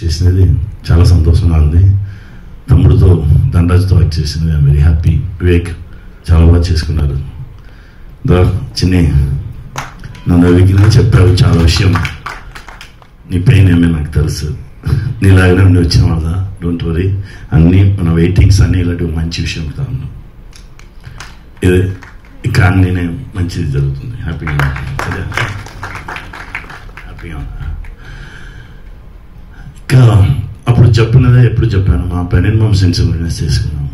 చేసినది చాలా సంతోషంగా ఉంది. తమ్ముడితో ధనరాజ్తో వర్క్ చేసింది. I'm very happy. వివేక్ చాలా బాగా చేసుకున్నారు. చిన్ని నన్ను అడిగినా చెప్పావు చాలా విషయం. నీ పెయిన్ ఏమే నాకు తెలుసు. నీలాగానే ఉండి వచ్చిన వాళ్ళ డోంట్ వరీ. అన్నీ మన వెయిటింగ్స్ అన్నీ ఇలాంటి మంచి విషయం కాదు. ఇది ఇక్కడ అన్నీ మంచిది జరుగుతుంది. హ్యాపీగా ఇంకా అప్పుడు చెప్పినదే ఎప్పుడు చెప్పాను. మా పెన్ మేము సిన్సియర్గా చేసుకున్నాం.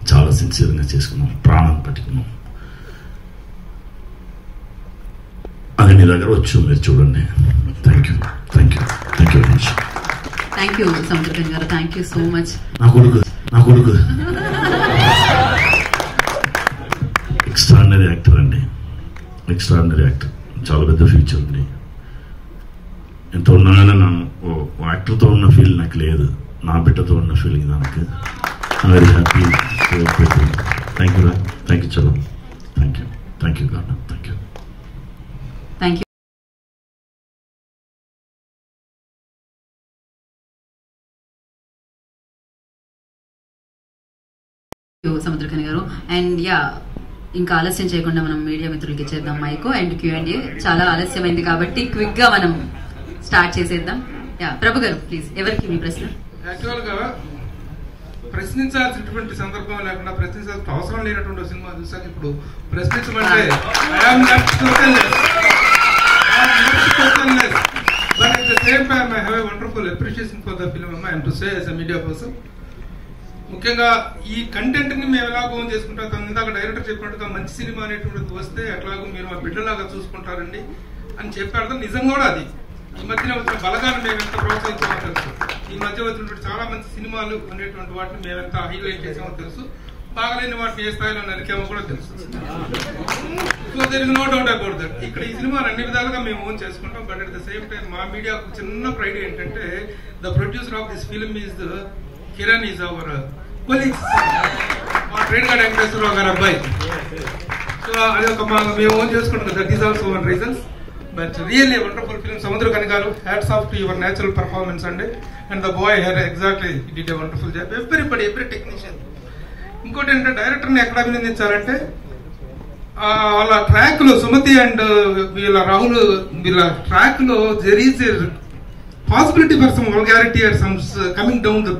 చాలా సిన్సియర్గా చేసుకున్నాం. ప్రాణాన్ని పట్టుకున్నాం. అది మీ దగ్గర వచ్చు. మీరు చూడండి. Thank you very much. Thank you Samuthirakani garu. Thank you so much. నా కొడుకు ఎక్స్ట్రాడినరీ యాక్టర్ అండి. Extraordinary actor. చాలా పెద్ద ఫ్యూచర్ ఉంది. ఎంత ఉన్నానో యాక్టర్తో ఉన్న ఫీల్ నాకు లేదు. నా బిడ్డతో ఉన్న ఫీలింగ్ నాకు. Very happy. థ్యాంక్ యూ చలో. Thank you God. Thank you. Samuthirakani గారు. అండ్ ఇంకా ఆలస్యం చేయకుండా మనం మీడియా మిత్రులకి ఇచ్చేద్దాం మైక్. అండ్ Q&A చాలా ఆలస్యమైంది కాబట్టి క్విక్ గా మనం స్టార్ట్ చేసేద్దాం. ప్రభు గారు ప్లీజ్, ఎవరికి మీ ప్రశ్న? యాక్చువల్ గా ప్రశ్నించాల్సినటువంటి సందర్భం లేకుండా ప్రశ్నించాల్సిన అవసరం లేనటువంటి సినిమా చూసాక ఇప్పుడు ప్రశ్నించమంటే but at the same time I have a wonderful appreciation for the film. I am to say as a media person, ముఖ్యంగా ఈ కంటెంట్ ని మేము ఎలాగో చేసుకుంటాం. ఇందాక డైరెక్టర్ చెప్పినట్టుగా మంచి సినిమా అనేటువంటిది వస్తే ఎట్లాగో మీరు మా బిడ్డలాగా చూసుకుంటారండి అని చెప్పారు. నిజం కూడా అది. ఈ మధ్యన వచ్చిన బలగాన్ని మేము ఎంత ప్రోత్సహించామో తెలుసు. ఈ మధ్య వచ్చినటువంటి చాలా మంచి సినిమాలు అనేటువంటి వాటిని మేము ఎంత హైలైట్ చేసామో తెలుసు. బాగలేని వాటిని ఏ స్థాయిలో నరికామో కూడా తెలుసు. So there is no doubt about that. ఇక్కడ ఈ సినిమాలు అన్ని విధాలుగా మేము ఓన్ చేసుకుంటాం. But at the same time మా మీడియాకు చిన్న ప్రైడ్ ఏంటంటే the producer of this film is Kiran is our colleagues. మా ట్రైన్ గార్డ్ వెంకటేశ్వరరావు గారు అబ్బాయి. సో అది ఒక మేము ఓన్ చేసుకుంటాం. That is also one reasons. But really wonderful film. Samuthirakani garu, hats off to your natural performance అండి. And the boy her exactly did a wonderful job. Every technician. ఇంకోటి ఏంటంటే డైరెక్టర్ని ఎక్కడ అభినందించాలంటే వాళ్ళ ట్రాక్ లో సుమతి అండ్ రాహుల్ వీళ్ళ ట్రాక్ లో there is a possibility for some vulgarity or some coming down the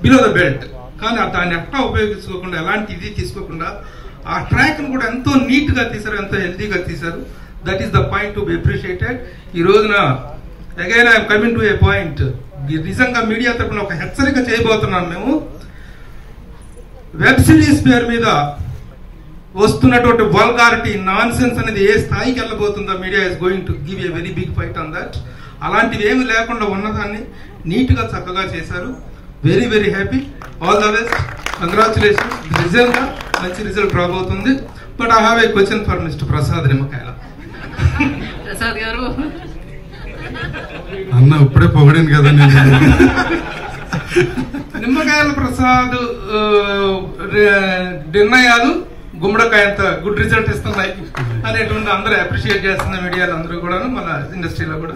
below the belt. కానీ దాన్ని ఎట్లా ఉపయోగించుకోకుండా, ఎలాంటి ఇది తీసుకోకుండా ఆ ట్రాక్ ను కూడా ఎంతో నీట్ గా తీశారు, ఎంతో హెల్తీగా తీశారు. That is the point to be appreciated. ఈ రోజున again I'm coming to A point. నిజంగా మీడియా తరఫున ఒక హెచ్చరిక చేయబోతున్నాను. మేము వెబ్ సిరీస్ పేరు మీద వస్తున్నటువంటి వల్గారిటీ, నాన్ సెన్స్ అనేది ఏ స్థాయికి వెళ్ళబోతుందో media is going to give a very big fight on that. అలాంటివి ఏమి లేకుండా ఉన్నదాన్ని నీట్ గా చక్కగా చేశారు. Very very happy. All the best. Congratulations. Result గా మంచి రిజల్ట్ రాబోతుంది. But I have a question for mister Prasad Nimmakayala. Prasad గారు అన్న ఇప్పుడే పొగిడాను కదా నేను. నిమ్మకాయల ప్రసాద్ నిర్ణయాలు గుమ్మడికాయంత గుడ్ రిజల్ట్ ఇస్తున్నాయి అనేటువంటి అందరూ అప్రిషియేట్ చేస్తున్న మీడియాలో అందరూ కూడా, మన ఇండస్ట్రీలో కూడా.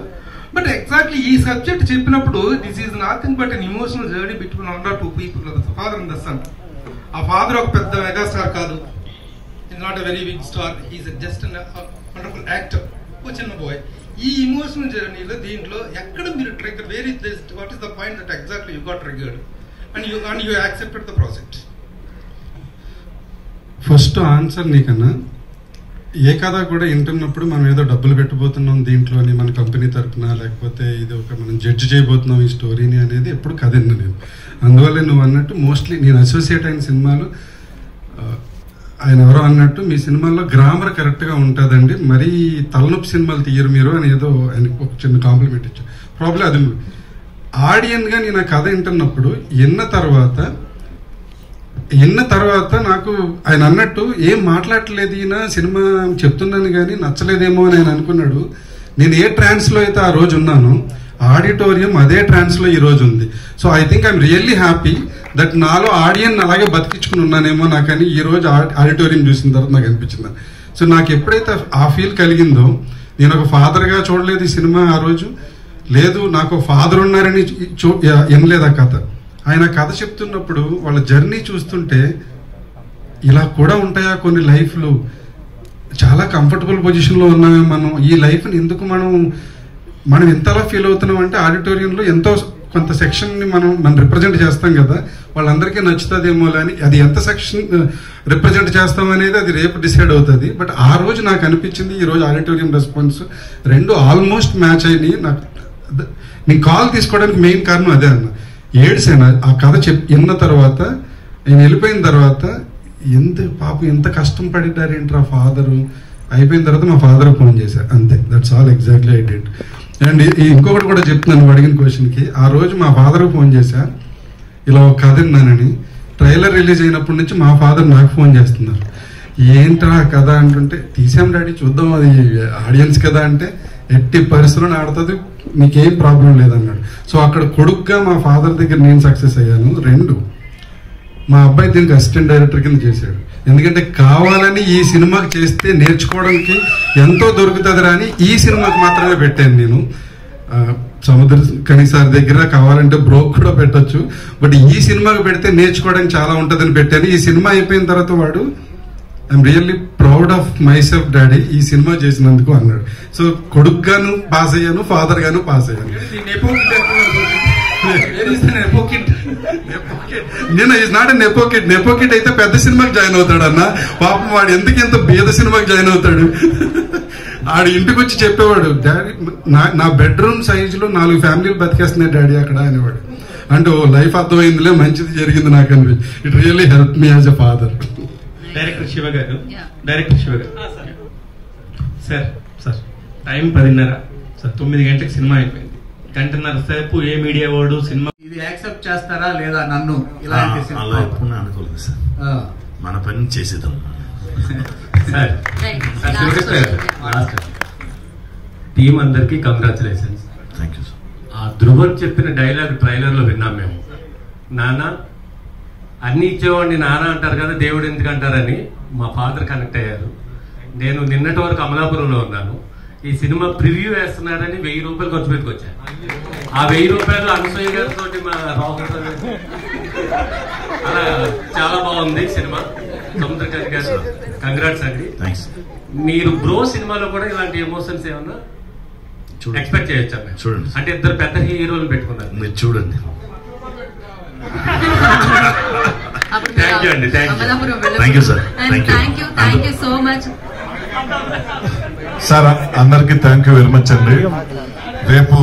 బట్ ఎగ్జాక్ట్లీ ఈ సబ్జెక్ట్ చెప్పినప్పుడు this is nothing but an emotional journey between one or two people, father and the son. ఆ ఫాదర్ ఒక పెద్ద మెగాస్టార్ కాదు. Is not a very big star. Is just wonderful actor. ఓ చిన్న boy. ఈ emotional జర్నీలో దీంట్లో ఎక్కడ మీరు trigger, where is this, what is the point that exactly you got triggered and you accepted the project? First answer నీకన్నా, ఏ కథ కూడా వింటున్నప్పుడు మనం ఏదో డబ్బులు పెట్టబోతున్నాం దీంట్లోని మన కంపెనీ తరఫున, లేకపోతే ఇది ఒక మనం జడ్జి చేయబోతున్నాం ఈ స్టోరీని అనేది ఎప్పుడు కథ విన్నా నేను. అందువల్ల నువ్వు అన్నట్టు మోస్ట్లీ నేను అసోసియేట్ అయిన సినిమాలు, ఆయన ఎవరో అన్నట్టు మీ సినిమాల్లో గ్రామర్ కరెక్ట్గా ఉంటుందండి, మరీ తలనొప్పి సినిమాలు తీయరు మీరు అని ఏదో ఆయనకు ఒక చిన్న కాంప్లిమెంట్ ఇచ్చాను. ప్రాబ్లం అది ఆడియన్గా నేను ఆ కథ వింటున్నప్పుడు విన్న తర్వాత నాకు ఆయన అన్నట్టు ఏం మాట్లాడలేదు, ఈయన సినిమా చెప్తున్నాను కానీ నచ్చలేదేమో అని ఆయన అనుకున్నాడు. నేను ఏ ట్రాన్స్లో అయితే ఆ రోజు ఉన్నానో ఆడిటోరియం అదే ట్రాన్స్లో ఈ రోజు ఉంది. So I think I'm really happy that నాలో ఆడియన్ అలాగే బతికించుకుని ఉన్నానేమో నాకని ఈ రోజు ఆడిటోరియం చూసిన తర్వాత నాకు అనిపించింది. సో నాకు ఎప్పుడైతే ఆ ఫీల్ కలిగిందో, నేను ఒక ఫాదర్గా చూడలేదు ఈ సినిమా ఆ రోజు, లేదు నాకు ఫాదర్ ఉన్నారని వినలేదు ఆ కథ. ఆయన కథ చెప్తున్నప్పుడు వాళ్ళ జర్నీ చూస్తుంటే ఇలా కూడా ఉంటాయా కొన్ని లైఫ్లు, చాలా కంఫర్టబుల్ పొజిషన్లో ఉన్నామే మనం, ఈ లైఫ్ని ఎందుకు మనం ఎంతలా ఫీల్ అవుతున్నాం అంటే ఆడిటోరియంలో ఎంతో కొంత సెక్షన్ని మనం రిప్రజెంట్ చేస్తాం కదా, వాళ్ళందరికీ నచ్చుతుందేమో అని. అది ఎంత సెక్షన్ రిప్రజెంట్ చేస్తాం అనేది అది రేపు డిసైడ్ అవుతుంది. బట్ ఆ రోజు నాకు అనిపించింది, ఈ రోజు ఆడిటోరియం రెస్పాన్స్ రెండు ఆల్మోస్ట్ మ్యాచ్ అయినాయి. నేను కాల్ తీసుకోవడానికి మెయిన్ కారణం అదే అన్న. ఏడ్సేనా ఆ కథ విన్న తర్వాత, నేను వెళ్ళిపోయిన తర్వాత ఎంత కష్టం పడిటారేంట్రా ఫాదరు. అయిపోయిన తర్వాత మా ఫాదర్ ఫోన్ చేశారు, అంతే. That's all exactly I did. And ఇంకొకటి కూడా చెప్తున్నాను అడిగిన క్వశ్చన్కి. ఆ రోజు మా ఫాదర్కి ఫోన్ చేశా, ఇలా ఒక కథ విన్నానని. ట్రైలర్ రిలీజ్ అయినప్పటి నుంచి మా ఫాదర్ నాకు ఫోన్ చేస్తున్నారు, ఏంట్రా కథ అంటుంటే, తీసాం డాడీ చూద్దాం, అది ఆడియన్స్ కదా అంటే, ఎట్టి పరిస్థితుల్లో ఆడుతుంది, నీకేం ప్రాబ్లం లేదన్నాడు. సో అక్కడ కొడుకుగా మా ఫాదర్ దగ్గర నేను సక్సెస్ అయ్యాను. రెండు, మా అబ్బాయి దీనికి అసిస్టెంట్ డైరెక్టర్ కింద చేశాడు. ఎందుకంటే కావాలని ఈ సినిమాకి చేస్తే నేర్చుకోవడానికి ఎంతో దొరుకుతుందిరా అని ఈ సినిమాకి మాత్రమే పెట్టాను నేను. సముద్ర కనీసారి దగ్గర కావాలంటే బ్రోక్ కూడా పెట్టచ్చు, బట్ ఈ సినిమాకి పెడితే నేర్చుకోవడానికి చాలా ఉంటుందని పెట్టాను. ఈ సినిమా అయిపోయిన తర్వాత వాడు, I'm really proud of my self daddy, ఈ సినిమా చేసినందుకు అన్నాడు. సో కొడుకుగాను పాస్ అయ్యాను, ఫాదర్ గాను పాస్ అయ్యాను. నేను ఈజ్ నాట్ ఎ నెపోకిడ్. నెపోకిడ్ అయితే పెద్ద సినిమాకి జాయిన్ అవుతాడు అన్న. పాపం వాడు ఎందుకు ఎంత పేద సినిమాకి జాయిన్ అవుతాడు. ఆడు ఇంటికి వచ్చి చెప్పేవాడు, డాడీ నా బెడ్రూమ్ సైజులో 4 ఫ్యామిలీలు బతికేస్తున్నాయి డాడీ అక్కడ అనేవాడు. అంటే ఓ లైఫ్ అర్థమైందిలే, మంచిది జరిగింది నాకు అనిపించింది. It really help me as a father. Director Shiva గారు సార్ టైం 10:30 సార్, 9 గంటలకు సినిమా అయిపోయింది. 1:30 సేపు ఏ మీడియా వాడు సినిమా ఇది యాక్సెప్ట్ చేస్తారా లేదా నన్ను ఇలా అలా ఎప్పుడు అనుకోలేదు సార్, మన పని చేసేద్దాం సార్. టీం అందరికి కంగ్రాచులేషన్స్. Thank you sir. ఆ ధ్రువన్ చెప్పిన డైలాగ్ ట్రైలర్ లో విన్నాం మేము, నాన్న అన్ని ఇచ్చేవాడిని నాన్న అంటారు కదా, దేవుడు ఎందుకు అంటారని మా ఫాదర్ కనెక్ట్ అయ్యారు. నేను నిన్నటి వరకు అమలాపురంలో ఉన్నాను. ఈ సినిమా ప్రివ్యూ వేస్తున్నారని 1000 రూపాయలు ఖర్చు పెట్టుకొచ్చాను. ఆ 1000 రూపాయలు అనసూయ గారితో మా రాహుల్ అలా చాలా బాగుంది సినిమా. సముద్రకాంత్ గారు కంగ్రాట్స్ అండి. మీరు బ్రో సినిమాలో కూడా ఇలాంటి ఎమోషన్స్ ఏమన్నా ఎక్స్పెక్ట్ చేయొచ్చా? చూడండి, అంటే ఇద్దరు పెద్ద హీరోలు పెట్టుకున్నారు, మీరు చూడండి. థ్యాంక్ యూ అండి. Thank you sir. Thank you so much sir. అందరికి థ్యాంక్ యూ వెరీ మచ్ అండి. రేపు